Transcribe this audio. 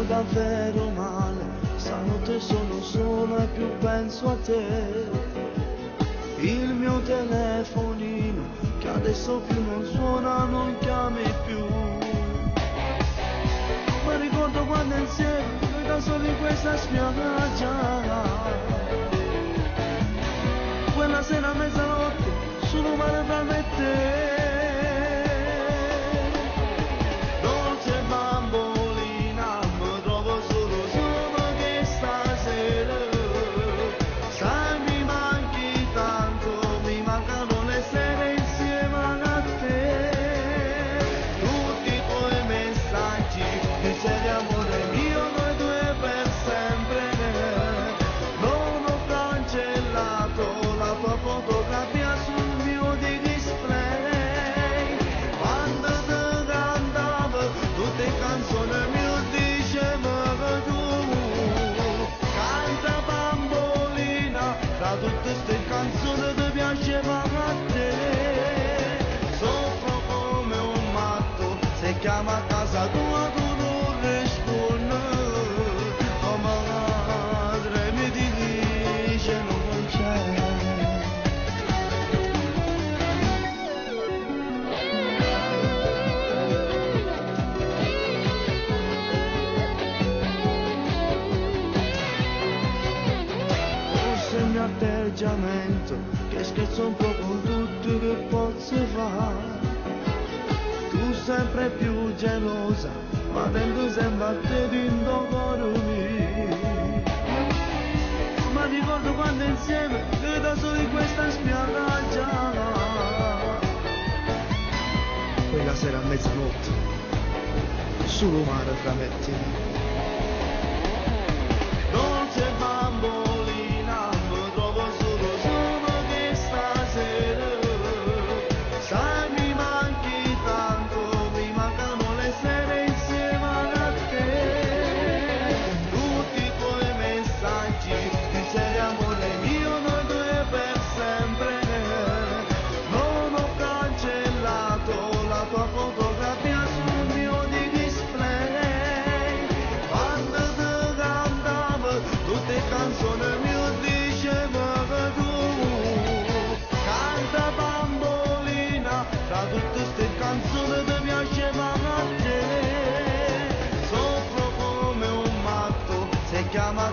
davvero male, stanotte sono solo e più penso a te. Il mio telefonino che adesso più non suona, non chiami più. Ma ricordo quando insieme noi da soli in questa spiaggia, quella sera a mezzanotte sul mare fra me e te. Tutte ste canzoni ti piaceva a te, soffro come un matto, se chiama a casa tua tu non rispondi, oh madre mi dice non c'è. Atteggiamento che scherzo un po' con tutto che posso fare. Tu sempre più gelosa, ma dentro sempre a te di indogormi. Ma ricordo quando insieme noi da soli in questa spiaggia, quella sera a mezzanotte sul mare fra me e te. Dolce bambolina, tutte ste canzoni ti piaceva a te, soffro come un matto, se chiama